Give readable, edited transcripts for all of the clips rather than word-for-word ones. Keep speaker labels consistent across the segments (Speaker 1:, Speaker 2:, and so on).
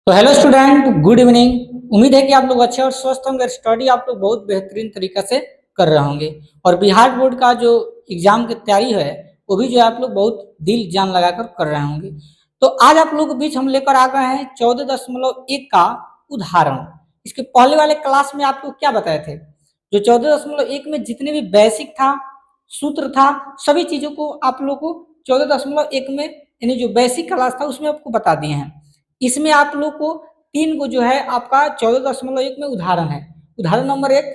Speaker 1: तो hello student, good evening. उम्मीद है कि आप लोग अच्छे और स्वस्थ होंगे। स्टडी आप लोग बहुत बेहतरीन तरीका से कर रहे होंगे और बिहार बोर्ड का जो एग्जाम की तैयारी है वो भी जो है आप लोग बहुत दिल जान लगाकर कर रहे होंगे। तो आज आप लोगों के बीच हम लेकर आ गए हैं 14.1 का उदाहरण। इसके पहले वाले क्लास में आप लोग क्या बताए थे? जो 14.1 में जितने भी बेसिक था, सूत्र था, सभी चीजों को आप लोग को 14.1 में यानी जो बेसिक क्लास था उसमें आपको बता दिए हैं। इसमें आप लोग को तीन को जो है आपका 14.1 में उदाहरण है। उदाहरण नंबर 1,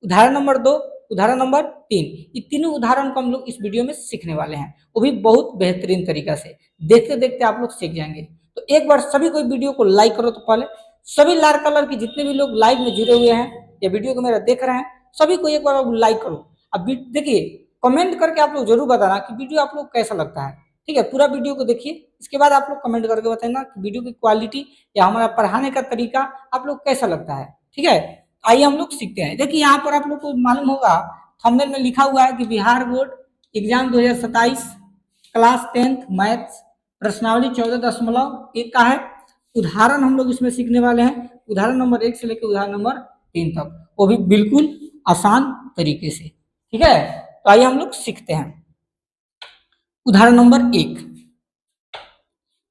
Speaker 1: उदाहरण नंबर 2, उदाहरण नंबर 3। ये तीनों उदाहरण को हम लोग इस वीडियो में सीखने वाले हैं, वो भी बहुत बेहतरीन तरीका से। देखते देखते आप लोग सीख जाएंगे। तो एक बार सभी कोई वीडियो को लाइक करो। तो पहले सभी लाल कलर की जितने भी लोग लाइव में जुड़े हुए हैं या वीडियो को मेरा देख रहे हैं, सभी को एक बार लाइक करो। अब देखिए, कमेंट करके आप लोग जरूर बताना कि वीडियो आप लोग कैसा लगता है। ठीक है, पूरा वीडियो को देखिए, इसके बाद आप लोग कमेंट करके बताना कि वीडियो की क्वालिटी या हमारा पढ़ाने का तरीका आप लोग कैसा लगता है। ठीक है, आइए हम लोग सीखते हैं। देखिए यहाँ पर आप लोग को मालूम होगा, थंबनेल में लिखा हुआ है कि Bihar board exam 2027 class 10th maths प्रश्नावली 14.1 का है। उदाहरण हम लोग इसमें सीखने वाले हैं, उदाहरण नंबर 1 से लेकर उदाहरण नंबर 3 तक, वो भी बिल्कुल आसान तरीके से। ठीक है, तो आइए हम लोग सीखते हैं। उदाहरण नंबर 1,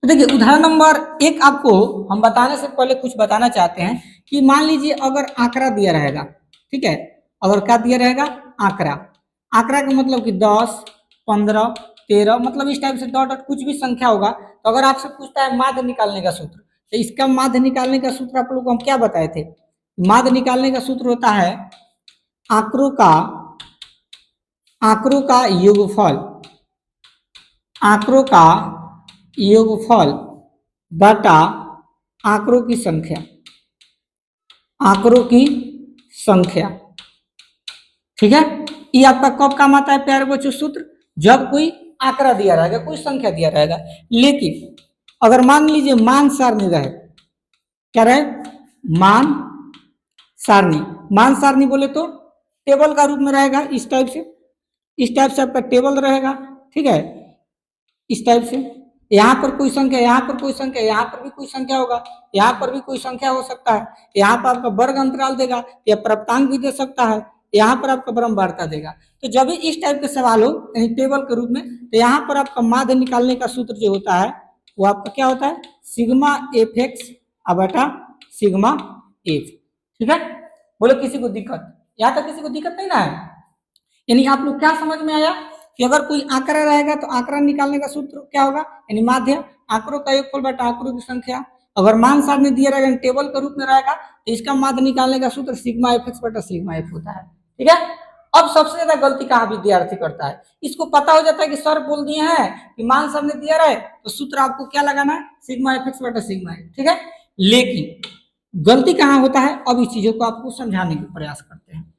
Speaker 1: तो देखिए उदाहरण नंबर 1 आपको हम बताने से पहले कुछ बताना चाहते हैं कि मान लीजिए अगर आंकड़ा दिया रहेगा। ठीक है, अगर क्या दिया रहेगा? आंकड़ा। आंकड़ा का मतलब कि 10, 15, 13, मतलब इस टाइप से डॉट डॉट कुछ भी संख्या होगा। तो अगर आपसे पूछता है माध्य निकालने का सूत्र, तो इसका माध्य निकालने का सूत्र आप लोग को हम क्या बताए थे? माध्य निकालने का सूत्र होता है आंकड़ों का योगफल, आंकड़ों का योगफल बटा आंकड़ों की संख्या, आंकड़ों की संख्या। ठीक है, ये आपका कब काम आता है प्यारे बच्चों? सूत्र जब कोई आंकड़ा दिया रहेगा, कोई संख्या दिया रहेगा। लेकिन अगर मान लीजिए मान सारणी रहे, क्या रहे? मान सारणी। मान सारणी बोले तो टेबल का रूप में रहेगा, इस टाइप से, इस टाइप से आपका टेबल रहेगा। ठीक है, इस टाइप से यहाँ पर कोई संख्या, यहाँ पर कोई संख्या, यहाँ पर भी कोई संख्या होगा, यहाँ पर भी कोई संख्या हो सकता है। यहाँ पर आपका वर्ग अंतराल देगा या प्राप्तांक भी दे सकता है, यहाँ पर आपका ब्रह्मवार्ता देगा। तो जब भी इस टाइप के सवाल हो यानी टेबल के रूप में, तो यहाँ पर आपका माध्य निकालने का सूत्र जो होता है वो आपका क्या होता है? सिग्मा एफ एक्स बटा सिग्मा एफ। ठीक है, बोलो किसी को दिक्कत? यहाँ तक किसी को दिक्कत नहीं ना है? यानी आप लोग क्या समझ में आया कि अगर कोई आंकड़ा रहेगा तो आंकड़ा निकालने का सूत्र क्या होगा? यानी माध्य, आंकड़ों का योगफल बटा आंकड़ों की संख्या। अगर मान सारणी दिया रहेगा, टेबल के रूप में रहेगा, तो इसका माध्य निकालने का सूत्र सिग्मा एफ एक्स बटा सिग्मा एफ होता है। ठीक है, अब सबसे ज्यादा गलती कहाँ विद्यार्थी करता है? इसको पता हो जाता है कि सर बोल दिए हैं कि मान सारणी दिया रहे तो सूत्र आपको क्या लगाना है? सिग्मा एफ एक्स बटा सिग्मा एफ। ठीक है, लेकिन गलती कहाँ होता है? अब इस चीजों को आपको समझाने का प्रयास करते हैं।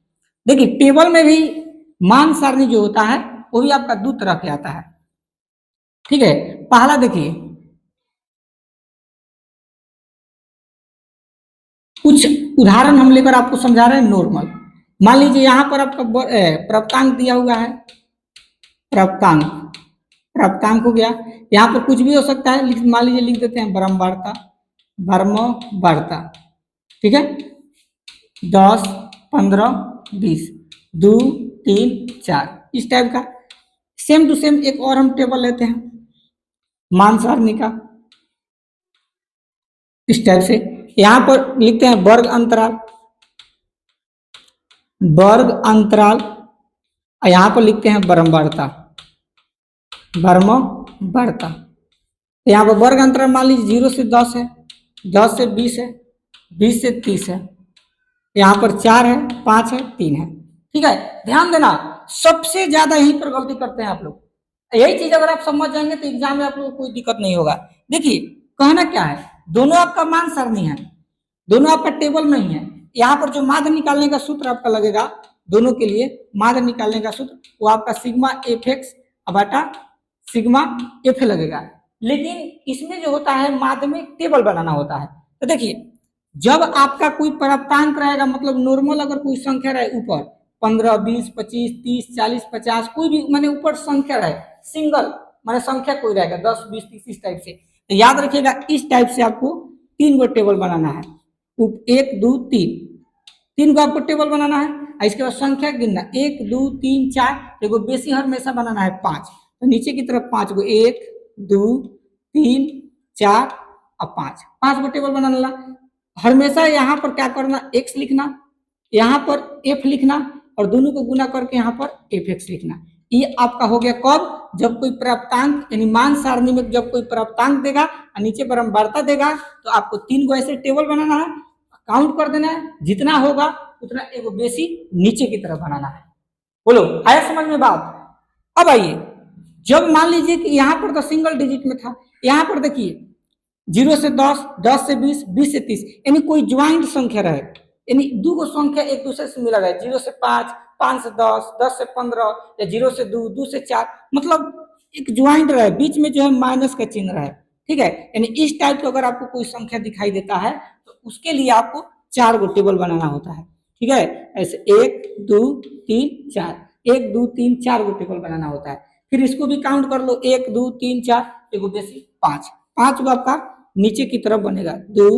Speaker 1: देखिए टेबल में भी मान सारणी जो होता है वो भी आपका दो तरह के आता है। ठीक है, पहला देखिए, कुछ उदाहरण हम लेकर आपको समझा रहे हैं नॉर्मल। मान लीजिए यहाँ पर आपका प्राप्तांक दिया हुआ है, प्राप्तांक, प्राप्तांक हो गया। यहाँ पर कुछ भी हो सकता है, मान लीजिए लिख देते हैं ब्रह्मवार्ता, ब्रह्मवार्ता। ठीक है, 10, 15, 20, 2, 3, 4, इस टाइप का। सेम टू सेम एक और हम टेबल लेते हैं मान सारणी का, इस टाइप से। यहां पर लिखते हैं वर्ग अंतराल, वर्ग अंतराल, और यहां पर लिखते हैं ब्रह्मवार्ता, ब्रह्मवार्ता। यहाँ पर वर्ग अंतराल मान लीजिए 0 से 10 है, 10 से 20 है, 20 से 30 है, यहाँ पर 4 है, 5 है, 3 है। ठीक है, ध्यान देना, सबसे ज्यादा यहीं पर गलती करते हैं आप लोग। यही चीज अगर आप समझ जाएंगे तो एग्जाम में आप लोग को कोई दिक्कत नहीं होगा। देखिए कहना क्या है, दोनों आपका मान सारणी है, दोनों आपका टेबल में ही है। यहाँ पर जो माध्य निकालने का सूत्र आपका लगेगा दोनों के लिए, माध्य निकालने का सूत्र वो आपका सिग्मा एफ एक्स बटा सिग्मा एफ लगेगा। लेकिन इसमें जो होता है माध्य में टेबल बनाना होता है। तो देखिए जब आपका कोई प्राप्तांक रहेगा, मतलब नॉर्मल अगर कोई संख्या रहे ऊपर 15, 20, 25, 30, 40, 50, कोई भी माने ऊपर संख्या रहे, सिंगल माने संख्या कोई रहेगा 10, 20, 30 इस टाइप से, तो याद रखिएगा इस टाइप से आपको तीन गो टेबल बनाना है। एक दो तीन गो आपको टेबल बनाना है। इसके बाद संख्या गिनना, 1 2 3 4, एगो बेसी हमेशा बनाना है 5, तो नीचे की तरफ 5 गो, 1 2 3 4 और 5 गो टेबल बनाना ला। हमेशा यहाँ पर क्या करना, x लिखना, यहाँ पर f लिखना और दोनों को गुना करके यहाँ पर fx लिखना। ये आपका हो गया कब, जब कोई प्राप्तांक यानी मान सारणी में जब कोई प्राप्तांक देगा और नीचे बारंबारता देगा तो आपको तीन गो ऐसे टेबल बनाना है, काउंट कर देना है, जितना होगा उतना एगो बेसी नीचे की तरफ बनाना है। बोलो आया समझ में बात? अब आइए, जब मान लीजिए कि यहाँ पर तो सिंगल डिजिट में था, यहाँ पर देखिए 0 से 10, 10 से 20, 20 से 30, यानी कोई ज्वाइंट संख्या रहे, यानी दो गो संख्या एक दूसरे से मिला रहे, 0 से 5, 5 से 10, 10 से 15 या 0 से 2, 2 से 4, मतलब एक ज्वाइंट रहे, बीच में जो है माइनस का चिन्ह रहे। ठीक है, यानी इस टाइप का अगर आपको कोई संख्या दिखाई देता है तो उसके लिए आपको 4 गो टेबल बनाना होता है। ठीक है, ऐसे 1 2 3 4, 1 2 3 4 गो टेबल बनाना होता है। फिर इसको भी काउंट कर लो, 1 2 3 4, एगो बेसी 5 गो आपका नीचे की तरफ बनेगा, 2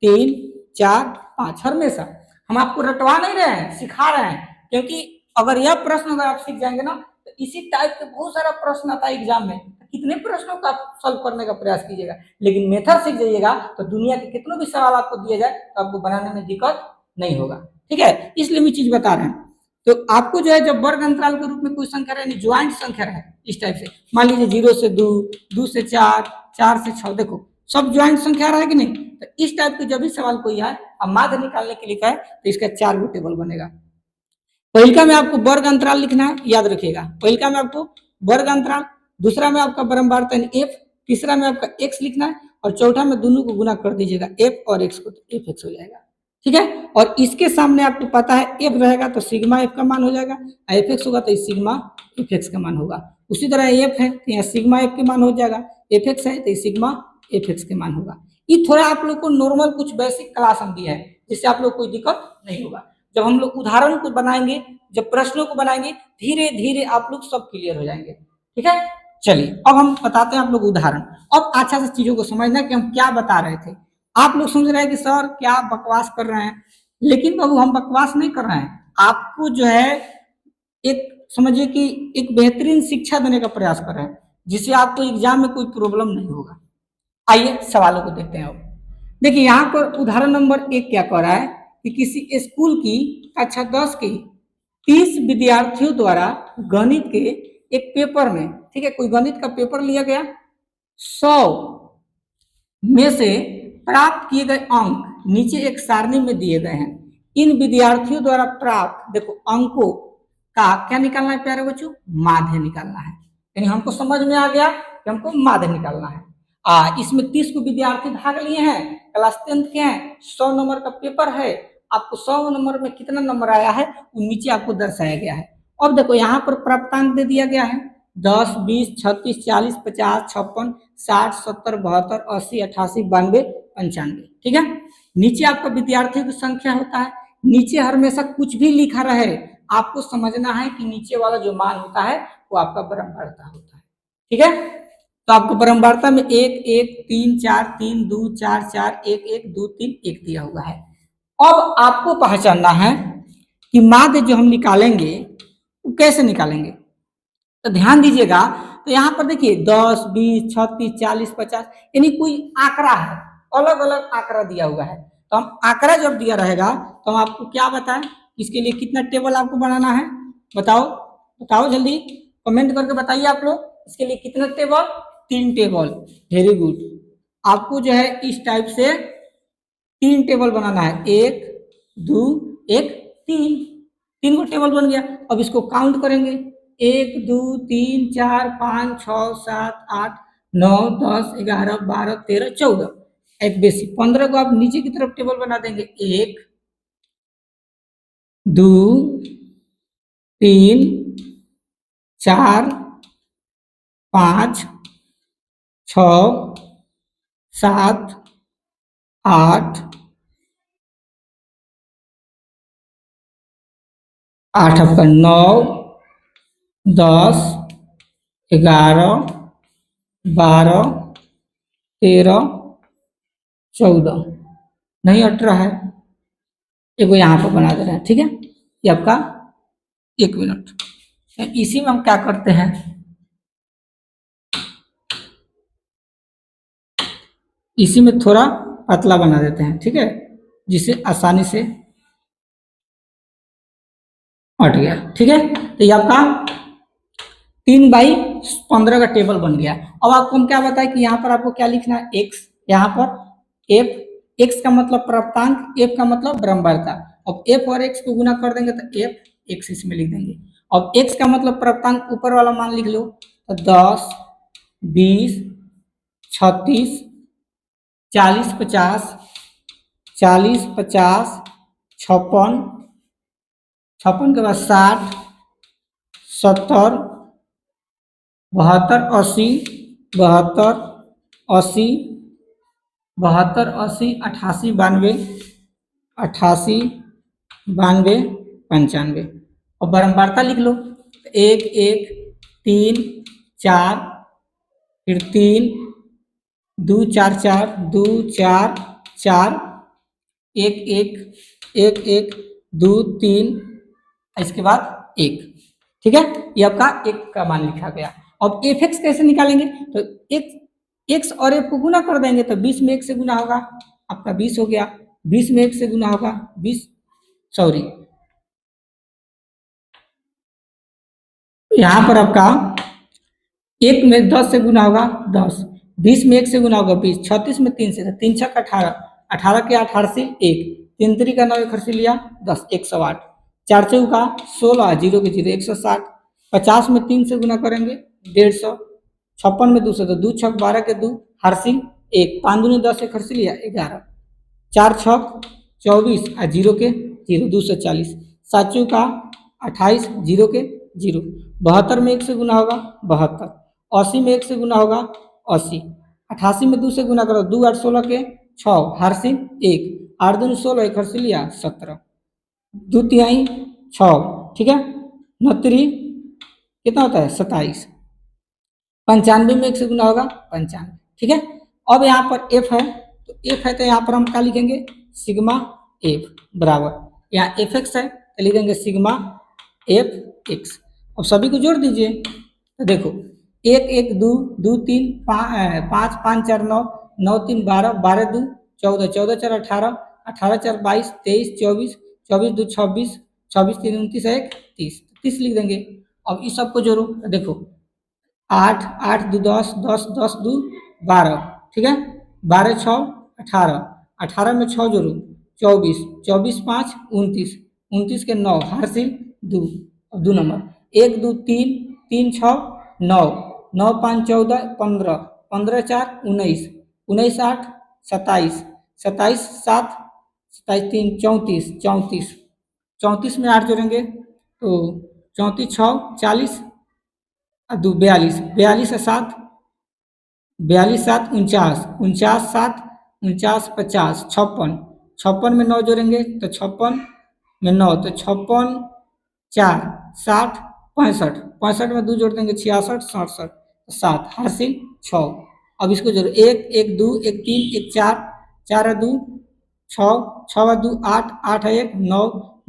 Speaker 1: 3 4 5। हमेशा हम आपको रटवा नहीं रहे हैं, सिखा रहे हैं, क्योंकि अगर यह प्रश्न अगर आप सीख जाएंगे ना तो इसी टाइप के बहुत सारा प्रश्न आता है एग्जाम में, कितने प्रश्नों का आप सॉल्व करने का प्रयास कीजिएगा। लेकिन मेथड सीख जाइएगा तो दुनिया के कितनों भी सवाल आपको दिए जाए तो आपको बनाने में दिक्कत नहीं होगा। ठीक है, इसलिए मैं चीज बता रहे हैं। तो आपको जो है जब वर्ग अंतराल के रूप में कोई संख्या रहे, ज्वाइंट संख्या रहे, इस टाइप से मान लीजिए 0 से 2, 2 से 4, 4 से 6, देखो सब ज्वाइंट संख्या रहा है कि नहीं। तो इस टाइप के जब भी सवाल कोई आए अब माध्य निकालने के लिए कहे तो इसका 4 गो टेबल बनेगा। पहिलका में आपको वर्ग अंतराल लिखना है, याद रखिएगा, पहिलका में आपको वर्ग अंतराल, दूसरा में आपका बारंबारता एफ, तीसरा में आपका एक्स लिखना है और चौथा में दोनों को गुना कर दीजिएगा एफ और एक्स को, तो एफ एक्स हो जाएगा। ठीक है, और इसके सामने आपको पता है एफ रहेगा तो सिग्मा एफ का मान हो जाएगा, एफ एक्स होगा तो सिग्मा एफ एक्स का मान होगा। उसी तरह एफ है तो यहाँ सिग्मा एफ के मान हो जाएगा, एफ एक्स है तो सिग्मा एफ एक्स के मान होगा। ये थोड़ा आप लोग को नॉर्मल कुछ बेसिक क्लास हम दिया है जिससे आप लोग कोई दिक्कत नहीं होगा। जब हम लोग उदाहरण को बनाएंगे, जब प्रश्नों को बनाएंगे, धीरे धीरे आप लोग सब क्लियर हो जाएंगे। ठीक है, चलिए अब हम बताते हैं आप लोग उदाहरण। अब अच्छा से चीजों को समझना कि हम क्या बता रहे थे। आप लोग समझ रहे हैं कि सर क्या बकवास कर रहे हैं, लेकिन बाबू हम बकवास नहीं कर रहे हैं, आपको जो है एक समझिए कि एक बेहतरीन शिक्षा देने का प्रयास कर रहे हैं जिससे आपको एग्जाम में कोई प्रॉब्लम नहीं होगा। आइए सवालों को देखते हैं। अब देखिए यहाँ पर उदाहरण नंबर 1 क्या कह रहा है कि किसी स्कूल की कक्षा 10 की 30 विद्यार्थियों द्वारा गणित के एक पेपर में, ठीक है, कोई गणित का पेपर लिया गया, 100 में से प्राप्त किए गए अंक नीचे एक सारणी में दिए गए हैं। इन विद्यार्थियों द्वारा प्राप्त देखो अंकों का क्या निकालना है प्यारे बच्चों, माध्य निकालना है। यानी हमको समझ में आ गया कि हमको माध्य निकालना है। इसमें 30 को विद्यार्थी भाग लिए हैं, क्लास 10 के हैं, 100 नंबर का पेपर है, आपको 100 नंबर में कितना नंबर आया है वो नीचे आपको दर्शाया गया है। अब देखो यहाँ पर प्राप्तांक दे दिया गया है 10, 20, 36, 40, 50, 56, 60, 70, 72, 80, 88, 92, 95। ठीक है, नीचे आपका विद्यार्थियों की संख्या होता है। नीचे हमेशा कुछ भी लिखा रहे आपको समझना है कि नीचे वाला जो मान होता है वो आपका बारंबारता होता है। ठीक है, तो आपको बारंबारता में 1 1 3 4 3 2 4 4 1 1 2 3 1 दिया हुआ है। अब आपको पहचानना है कि माध्य जो हम निकालेंगे वो कैसे निकालेंगे, तो ध्यान दीजिएगा। तो यहाँ पर देखिए 10, 20, 36, 40, 50, यानी कोई आंकड़ा है, अलग अलग आंकड़ा दिया हुआ है। तो हम आंकड़ा जब दिया रहेगा तो हम आपको क्या बताएं, इसके लिए कितना टेबल आपको बनाना है, बताओ बताओ जल्दी कमेंट करके बताइए आप लोग, इसके लिए कितना टेबल, 3 टेबल। वेरी गुड, आपको जो है इस टाइप से 3 टेबल बनाना है, 1 2 1 3, 3 गो टेबल बन गया। अब इसको काउंट करेंगे, 1 2 3 4 5 6 7 8 9 10 11 12 13 14, एक बेसी 15 को आप नीचे की तरफ टेबल बना देंगे, 1 2 3 4 5 6 7 8 8 आपका 9 10 11 12 13 14 नहीं हट रहा है, एगो यहाँ पर बना दे रहे हैं, ठीक है। ये आपका 1 मिनट। इसी में हम क्या करते हैं, इसी में थोड़ा पतला बना देते हैं, ठीक है, जिससे आसानी से हट गया, ठीक है। तो ये आपका 3/15 का टेबल बन गया। अब आपको हम क्या बताएं कि यहाँ पर आपको क्या लिखना है, एक्स, यहाँ पर एफ, एक्स का मतलब प्राप्तांक, एफ का मतलब बराबरता। अब एफ और एक्स को गुना कर देंगे तो एफ एक्स इसमें लिख देंगे। अब एक्स का मतलब प्राप्तांक ऊपर वाला मान लिख लो, तो 10, 20, 36, 40, 50, 40, 50, 56, 56 के बाद 60, 70, 72, 80, 72, 80, 72, 80, 88, 92, 88, 92, 95। और बारंबारता लिख लो, 1, 1, 3, 4, फिर 3, 2, 4, 4, 2, 4, 4, 1, 1, 1, 1, 2, 3, इसके बाद 1, ठीक है। ये आपका एक का मान लिखा गया। अब एफ एक्स कैसे निकालेंगे, तो एक्स और एफ को गुना कर देंगे, तो 20 में 1 से गुना होगा, आपका 20 हो गया, 20 में 1 से गुना होगा 20, सॉरी यहाँ पर आपका 1 में 10 से गुना होगा 10, 20 में 1 से गुना होगा 20, 36 में 3 से, 3 छक 18, 18 के 8 हार से 1, 3 3 का 9 एक हर से लिया 10, 108, 4 चौका 16, 0 के 0, 160, 50 में 3 से गुना करेंगे 150, 56 में 2 से, तो 2 छक 12 के 2 हरसिंग 1, 5 दूनी 10 एक हर से लिया 11, 4 छक 24 और 0 के 0, 240, 7 चौका 28, 0 के 0, 72 में 1 से गुना होगा 72, 80 में 1 से गुना होगा 80, 88 में 2 से गुना करो 2 8 16 के 6 हरसिंग 1, 8 दूनी 16 एक हर से लिया 17, 2 तिहाई 6, ठीक है, 69 कितना होता है 27, 95 में 1 से गुना होगा 95, ठीक है। अब यहाँ पर एफ है, तो एफ है तो यहाँ पर हम क्या लिखेंगे, सिग्मा एफ बराबर, यहाँ एफ एक्स है तो लिखेंगे सिग्मा एफ एक्स। अब सभी को जोड़ दीजिए, तो देखो 1 1 2 2 3 5 5 4 9 9 3 12 12 2 14 14 4 18 18 4 22 23 24 24 2 26 26 3 29 1 30 30 लिख देंगे। अब इस सबको जोड़ो, तो देखो 8 8 2 10 10 10 2 12, ठीक है, 12 6 18, 18 में 6 जोड़ो 24, 24 5 29, 29 के 9 हर सिल 2, अब 2 नंबर 1 2 3 3 6 9, 9 5 14 15, 15 4 19, 19 8 27, 27 7, 27 3 34, 34, 34 में 8 जोड़ेंगे तो 34 6 40 और 2 42, 42 और 7, 42 7 49, 49 7 49 50, 56, 56 में 9 जोड़ेंगे तो 56 में 9 तो 56 4 60 65, 65 में 2 जोड़ देंगे 66 67, 7 हासिल 6। अब इसको जोड़ो 1 1 2 1 3 1 4, 4 2 6, 6 2 8, 8 1 9,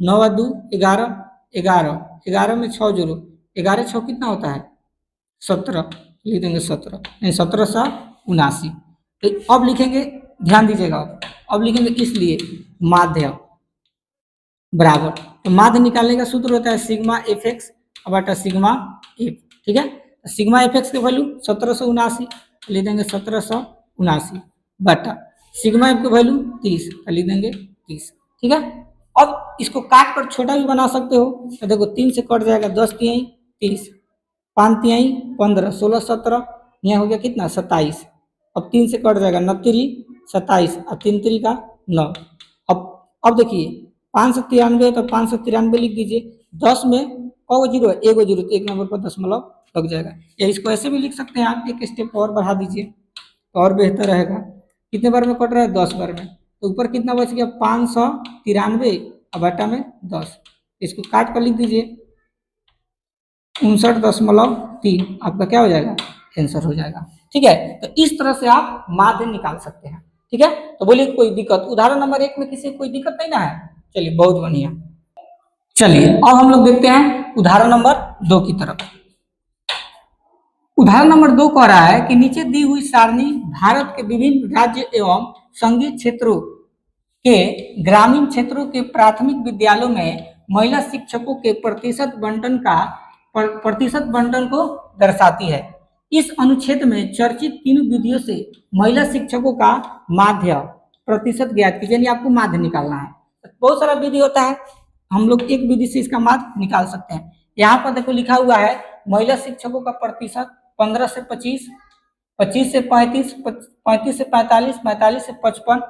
Speaker 1: 9 2 11, 11, 11 में 6 जोड़ो, 11 6 कितना होता है 17, लिख देंगे 17, नहीं 1779। तो अब लिखेंगे, ध्यान दीजिएगा, अब लिखेंगे इसलिए माध्य बराबर, तो माध्य निकालने का सूत्र होता है सिग्मा एफ एक्स बटा सिग्मा एफ, ठीक है। सिग्मा एफ एक्स के वैल्यू 1779, लिख देंगे 1779 बटा सिग्मा एफ के वैल्यू 30, लिख देंगे 30, ठीक है। अब इसको काट कर छोटा भी बना सकते हो, तो देखो 3 से कट जाएगा 10 तिहाई 30, 5 तिहाई 15, 16 17, यहाँ हो गया कितना 27, अब 3 से कट जाएगा 29 27 और 3 3 का 9। अब देखिए 593 तो 593 लिख दीजिए, 10 में कौ जीरो है, एगो जीरो, तो एक नंबर पर दशमलव लग जाएगा, या इसको ऐसे भी लिख सकते हैं आप, एक स्टेप और बढ़ा दीजिए तो और बेहतर रहेगा। कितने बार में कट रहा है 10 बार में, तो ऊपर कितना बच गया 593 और बटा में 10, इसको काट कर लिख दीजिए 59.3, आपका क्या हो जाएगा आंसर हो जाएगा, ठीक है। तो इस तरह से आप माध्य निकाल सकते हैं। ठीक है, तो बोलिए कोई दिक्कत उदाहरण नंबर 1 में किसी को कोई दिक्कत नहीं ना है? चलिए बहुत बढ़िया। चलिए अब हम लोग देखते हैं उदाहरण नंबर 2 की तरफ। उदाहरण नंबर 2 कह रहा है कि नीचे दी हुई सारणी भारत के विभिन्न राज्य एवं संघीय क्षेत्रों के ग्रामीण क्षेत्रों के प्राथमिक विद्यालयों में महिला शिक्षकों के प्रतिशत बंटन को दर्शाती है। इस अनुच्छेद में चर्चित तीनों विधियों से महिला शिक्षकों का माध्य प्रतिशत ज्ञात कीजिए, यानी आपको माध्य निकालना है। बहुत सारा विधि होता है, हम लोग एक विधि से इसका माध्य निकाल सकते हैं। यहाँ पर देखो लिखा हुआ है महिला शिक्षकों का प्रतिशत 15 से 25, 25 से 35, 35 से 45, 45 से 55,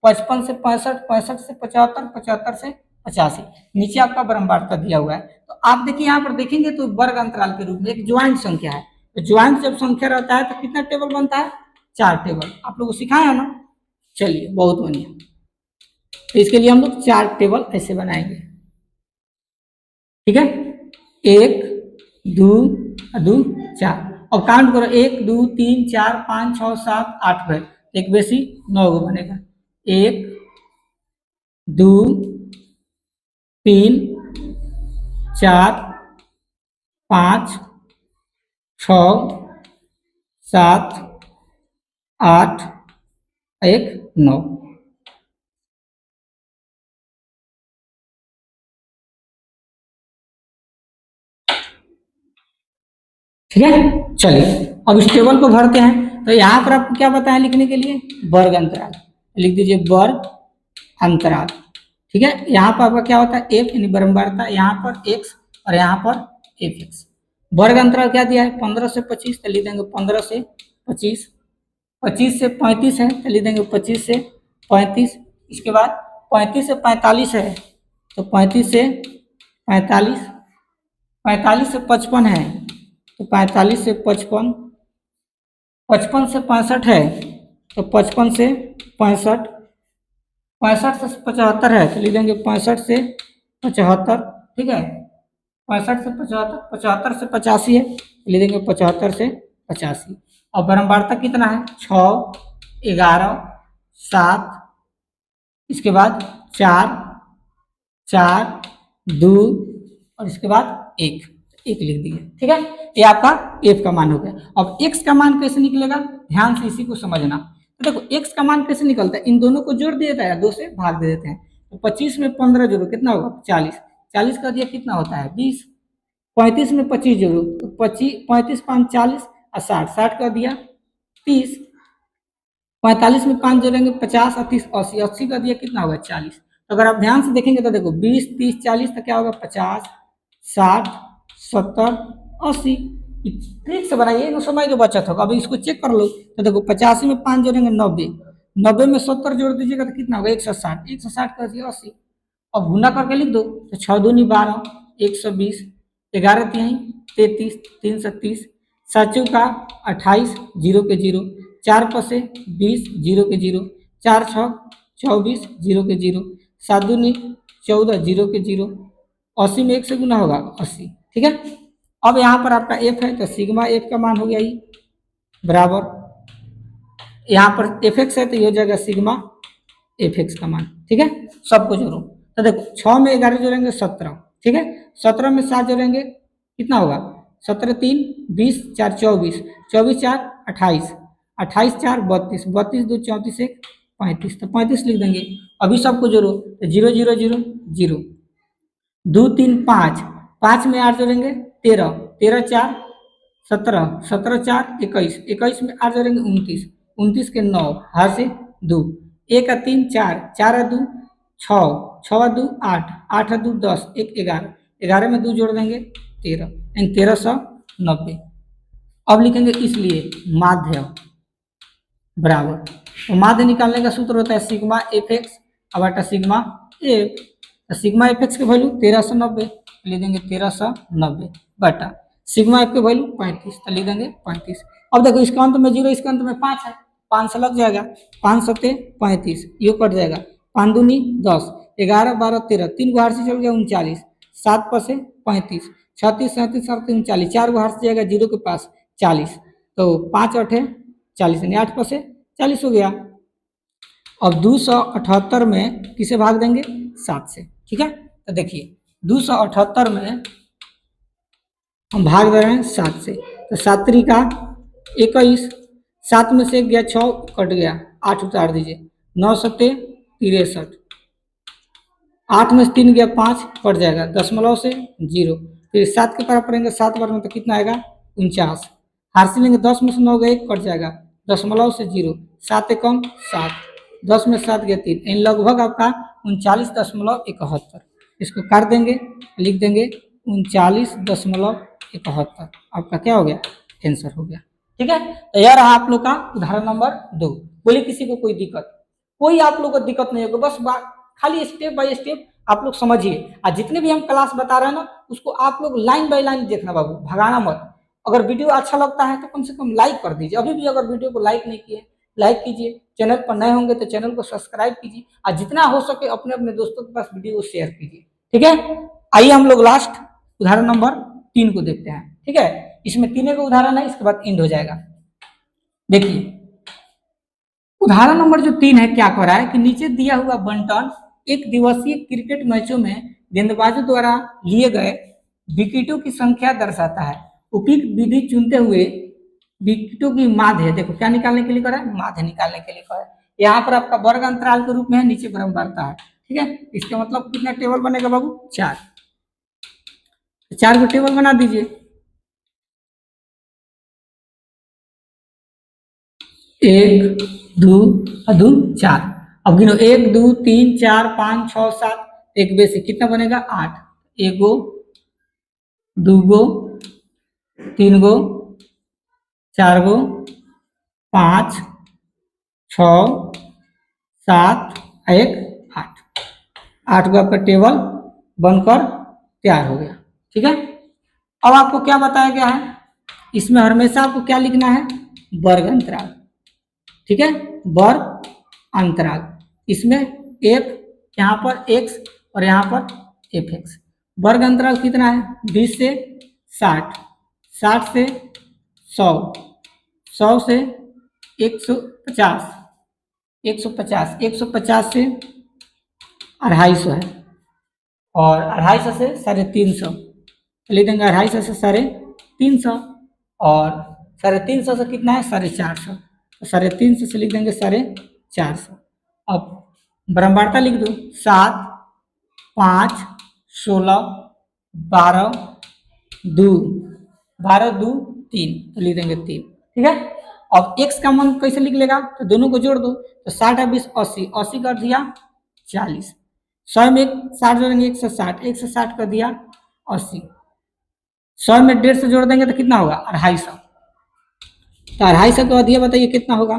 Speaker 1: 55 से 65, 65 से 75, 75 से 85। नीचे आपका बारंबारता दिया हुआ है। तो आप देखिए यहाँ पर देखेंगे तो वर्ग अंतराल के रूप में एक ज्वाइंट संख्या है। तो ज्वाइंट जब संख्या रहता है तो कितना टेबल बनता है? 4 टेबल। आप लोगों को सिखाया ना? चलिए बहुत बढ़िया। तो इसके लिए हम लोग 4 टेबल ऐसे बनाएंगे, ठीक है। 1 2 2 4। अब काउंट करो 1 2 3 4 5 6 7 8 है, एक बेसी 9 गो बनेगा। 1 2 3 4 5 6 7 8 1 9। ठीक है, चलिए अब इस टेबल को भरते हैं। तो यहाँ पर आपको क्या बताया लिखने के लिए? वर्ग अंतराल। लिख दीजिए वर्ग अंतराल। ठीक है, यहाँ पर आपका क्या होता है? एफ यानी बारंबारता, यहाँ पर एक्स और यहाँ पर एफ एक्स। वर्ग अंतराल क्या दिया है? 15 से 25, तो लिख देंगे 15 से 25। 25 से 35 है तो लिख देंगे 25 से 35। इसके बाद 35 से 45 है तो 35 से 45। 45 से 55 है तो 45 से 55। 55 से 65 है तो 55 से 65। 65 से 75 है तो लिख देंगे 65 से 75। ठीक है, 65 से 75, 75 से 85 है तो लिख देंगे 75 से 85। और बारंबारता कितना है? 6 11 7, इसके बाद 4 4 2 और इसके बाद 1 लिख दिए। ठीक है, ये आपका एफ का मान हो गया। अब एक्स का मान कैसे निकलेगा? ध्यान से इसी को समझना। तो देखो एक्स का मान कैसे निकलता है? इन दोनों को जोड़ दिया जाता है, 2 से भाग दे देते हैं। तो 25 में 15 जोड़ो कितना होगा? 40। 40 का दिया कितना होता है? 20। 35 में 25 जोड़ो तो 35 5 40 और 60। 60 का दिया 30। 45 में 5 जोड़ेंगे 50 और 30 80। 80 का दिया कितना होगा? 40। तो अगर आप ध्यान से देखेंगे तो देखो 20 30 40 तो क्या होगा? 50 60 70 80। ट्रिक से बनाइए, समय की बचत होगा। अभी इसको चेक कर लो तो देखो 85 में 5 जोड़ेंगे 90। 90 में 70 जोड़ दीजिएगा तो कितना होगा? 160। 160 का दिया 80। अब गुना करके लिख दो तो 6 दूनी 12, 120, 11 तिहाई 33, 3 से 30, 7 चौका 28, 0 के 0, 4 पसे 20, 0 के 0, 4 6 24, 0 के 0, 7 दूनी 14, 0 के 0। 80 में 1 से गुना होगा 80। ठीक है, अब यहाँ पर आपका एफ है तो सिग्मा एफ का मान हो गया ये बराबर, यहाँ पर एफ एक्स है तो ये हो जाएगा सिग्मा एफ एक्स का मान। ठीक है, सबको जोड़ो तो देखो 6 में 11 जोड़ेंगे 17। ठीक है, 17 में 7 जोड़ेंगे कितना होगा? 17 3 20, 4 24, 24 4 28, 28 4 32, 32 2 34 1 35। तो 35 लिख देंगे। अभी सबको जोड़ो तो 0 0 0 0, 2 3 5, 5 में 8 जोड़ेंगे 13, 13 4 17, 17 4 21, 21 में 8 जोड़ेंगे 29, 29 के 9 हाथ से 2, 1 3 4, 4 2 6, 6 2 8, 8 2 10, 1 11, 11 में 2 जोड़ देंगे 13, यानी 1390। अब लिखेंगे इसलिए माध्य बराबर, तो माध्य निकालने का सूत्र होता है सिग्मा एफ एक्स बटा सिग्मा एफ। तो सिग्मा एफ एक्स की वैल्यू 1390 लिख देंगे 1390 बटा सिग्मा एफ की वैल्यू 35 तो लिख देंगे 35। अब देखो इसका अंत में 0, इसका अंत में 5 है, 5 से लग जाएगा। 5 सत्ते 35, ये कट जाएगा। 5 दूनी 10, 11 12 13, 3 गो हाथ से चल गया 39, 7 पर से 35, 36 37 37 39, 4 गो हाथ से जाएगा 0 के पास 40। तो 5 8 40, यानी 8 पर से 40 हो गया। अब 278 में किसे भाग देंगे? 7 से। ठीक है, तो देखिए 278 में हम भाग दे रहे हैं 7 से, तो 7 त्रिका 21, 7 में से गया 6 कट गया, 8 उतार दीजिए, 9 सत्ते 63, 8 में से 3 गया 5 कट जाएगा, दशमलव से 0, फिर 7 के पार पड़ेंगे 7 बार में तो कितना आएगा? 49, हारसी लेंगे 10 में से 9 गए 1 कट जाएगा, दशमलव से 0, 7 एकम 7, 10 में 7 गया 3, इन लगभग आपका 39.71, इसको काट देंगे, लिख देंगे 39.71, आपका क्या हो गया? आंसर हो गया। ठीक है, तो यह रहा आप लोग का उदाहरण नंबर 2। बोले किसी को कोई दिक्कत? कोई आप लोग को दिक्कत नहीं होगी, बस खाली स्टेप बाय स्टेप आप लोग समझिए, और जितने भी हम क्लास बता रहे हैं ना उसको आप लोग लाइन बाय लाइन देखना बाबू, भगाना मत। अगर वीडियो अच्छा लगता है तो कम से कम लाइक कर दीजिए, अभी भी अगर वीडियो को लाइक नहीं किए लाइक कीजिए, चैनल पर नए होंगे तो चैनल को सब्सक्राइब कीजिए, और जितना हो सके अपने अपने दोस्तों के पास वीडियो को शेयर कीजिए। ठीक है, आइए हम लोग लास्ट उदाहरण नंबर 3 को देखते हैं। ठीक है, इसमें 3 का उदाहरण है, इसके बाद एंड हो जाएगा। देखिए उदाहरण नंबर जो 3 है, क्या कर रहा है कि नीचे दिया हुआ बंटन एक दिवसीय क्रिकेट मैचों में गेंदबाजों द्वारा लिए गए विकेटों की संख्या दर्शाता है। उपयुक्त विधि चुनते हुए विकेटों की माध्य, देखो क्या निकालने के लिए करा है? माध्य निकालने के लिए करा है। यहाँ पर आपका वर्ग अंतराल के रूप में है, नीचे क्रमवारता है। ठीक है, इसका मतलब कितना टेबल बनेगा बाबू? 4, 4 को टेबल बना दीजिए। 1 2 2 4, अब गिनो 1 2 3 4 5 6 7, एक बेसिक कितना बनेगा? 8, 1 गो 2 गो 3 गो 4 गो 5 6 7 1 8, 8 गो आपका टेबल बनकर तैयार हो गया। ठीक है, अब आपको क्या बताया गया है? इसमें हमेशा आपको क्या लिखना है? वर्ग अंतराल। ठीक है, वर्ग अंतराल, इसमें एफ, यहाँ पर एक्स और यहाँ पर एफ एक्स। वर्ग अंतराल कितना है? 20 से 60, 60 से 100, 100 से 150, 150, 150 से 250 है, और 250 से 350, लिख देंगे 250 से 350, और 350 से कितना है? 450, तो 350 से लिख देंगे 450। अब ब्रह्मांडता लिख दो, 7 5 16 12 2, 12 2 3, तो लिख देंगे 3। ठीक है, अब x का मान कैसे लिख लेगा? तो दोनों को जोड़ दो, तो 60 20 80, 80 कर दिया 40, 100 में 60 जोड़ेंगे 160, 160 कर दिया 80, 100 में 150 से जोड़ देंगे तो कितना होगा? 250, तो 250 का अधिया बताइए कितना होगा?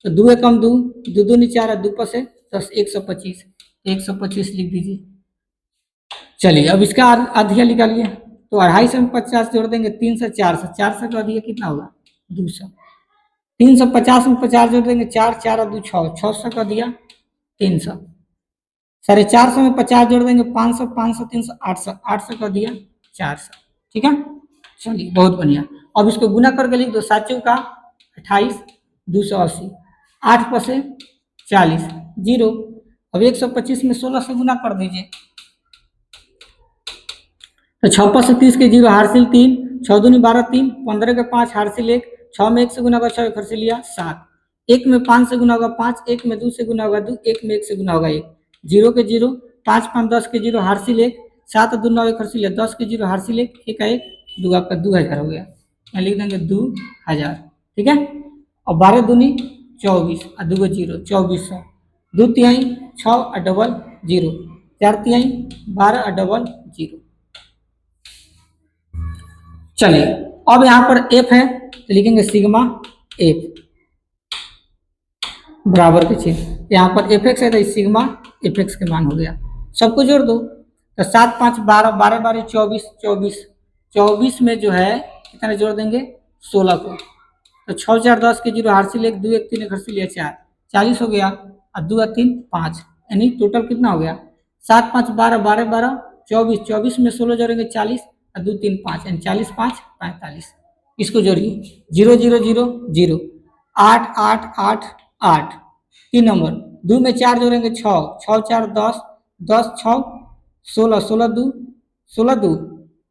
Speaker 1: तो 2 एकम 2, 2 दूनी 4, 2 पर से 10, 125, 125 लिख दीजिए। चलिए अब इसका अधिया निकालिए, तो 250 में 50 जोड़ देंगे 300, 400, 400 का अधिया कितना होगा? 200, 350 में 50 जोड़ देंगे 4, 4 और 2 6, 600 का दिया 300, 450 में 50 जोड़ देंगे 500, 500 300 800, 800 का दिया 400। ठीक है, चलिए बहुत बढ़िया। अब इसको गुना करके लिख दो, 7 चौका 28, 280, 8 पर से 40, 0। अब 125 में 16 से गुना कर दीजिए, तो 6 पर से 30 के 0, हारसिल 3, 6 दूनी 12 3, 15 के 5, हारसिल 1, 6 में 1 से गुना होगा 6, एक हारसिल लिया 7, 1 में 5 से गुना होगा 5, 1 में 2 से गुना होगा 2, 1 में 1 से गुना होगा 1, 0 के 0, 5 5 10 के 0, हारसिल 1, 7 2 9 1 हारसिल 10 के 0, हारसिल 1, 1 का 1 2, आपका 2000 हो गया, यहाँ लिख देंगे 2000। ठीक है, और 12 दूनी 24 और 2 0, 2400, 2 तिहाई 6 और डबल 0, 4 तिहाई 12 और डबल 0। चलिए अब यहाँ पर एफ है तो लिखेंगे सिग्मा एफ बराबर के चिन्ह, यहाँ पर एफ एक्स है तो सिग्मा एफ एक्स के मान हो गया। सबको जोड़ दो, तो 7 5 12, 12 12 24, 24, 24 में जो है कितना जोड़ देंगे? 16 को, तो 6 4 10 के 0, हारसिल 1 2 1 3 एक हारसिल 4, 40 हो गया, और 2 3 5, यानी टोटल कितना हो गया? 7 5 12, 12 12 24, 24 में 16 जोड़ेंगे 40, और 2 3 5, यानी 40 5 45। इसको जोड़िए, 0 0 0 0, 8 8 8 8, 3 नंबर 2 में 4 जोड़ेंगे 6, 6 4 10, 10 6 16, 16 2 16 2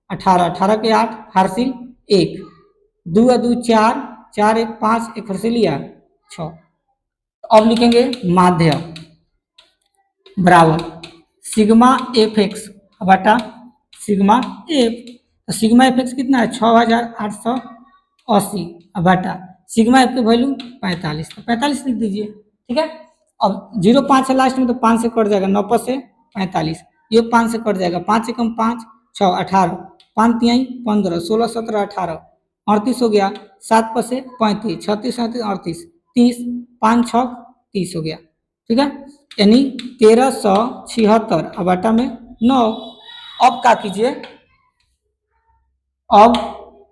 Speaker 1: 18, 18 के 8 हासिल 1, 2 2 4, 4 1 5, एक हासिल लिया 6। अब लिखेंगे माध्य बराबर सिग्मा एफ एक्स बटा सिग्मा एफ। तो सिग्मा एफ एक्स कितना है 6880 बटा सिग्मा एफ की वैल्यू 45, तो 45 लिख दीजिए। ठीक है, अब 0 5 है लास्ट में तो 5 से कट जाएगा, 9 5 से 45, ये 5 से कट जाएगा, 5 से कम 5 6 18, 5 3 15 16 17 18 38 हो गया, 7 5 से 35 36 37 38 30, 5 6 30 हो गया। ठीक है, यानी 1376 बटा में 9। अब क्या कीजिए, अब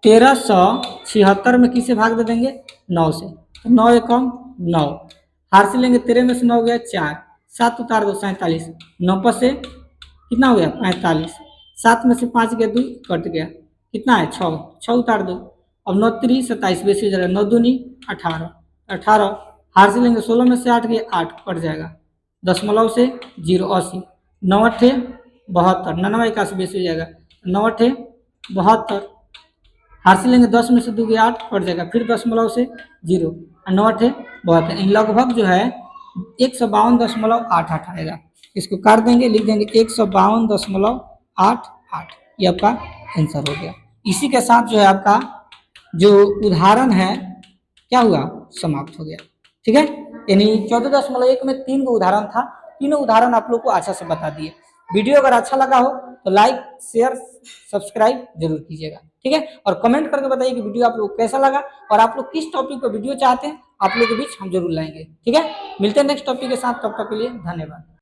Speaker 1: 1376 में किसे भाग दे देंगे 9 से, तो 9 एकम 9, हार से लेंगे 13 में से 9 गया 4, 7 उतार दो 47, 9 पर से कितना हो गया 45, 7 में से 5 गया 2 कट गया, कितना है 6, 6 उतार दो, अब 9 3 27 बेसी हो जाएगा, 9 दूनी 18, 18 हार से लेंगे 16 में से 8 गया 8 कट जाएगा, दशमलव से 0 80, 9 8 72, 99 81 बेसी हो जाएगा, 9 8 72 हार से लेंगे 10 में से 2 गया 8 कट जाएगा, फिर दशमलव से 0 और 9 8 72, लगभग जो है 152.88 आएगा। इसको काट देंगे, लिख देंगे 152.88, ये आपका आंसर हो गया। इसी के साथ जो है आपका जो उदाहरण है क्या हुआ समाप्त हो गया। ठीक है, यानी 14.1 में 3 गो उदाहरण था, तीनों उदाहरण आप लोग को अच्छा से बता दिए। वीडियो अगर अच्छा लगा हो तो लाइक शेयर सब्सक्राइब जरूर कीजिएगा। ठीक है, और कमेंट करके बताइए कि वीडियो आप लोग को कैसा लगा और आप लोग किस टॉपिक पर वीडियो चाहते हैं, आप लोग के बीच हम जरूर लाएंगे। ठीक है, मिलते हैं नेक्स्ट टॉपिक के साथ, तब तक के लिए धन्यवाद।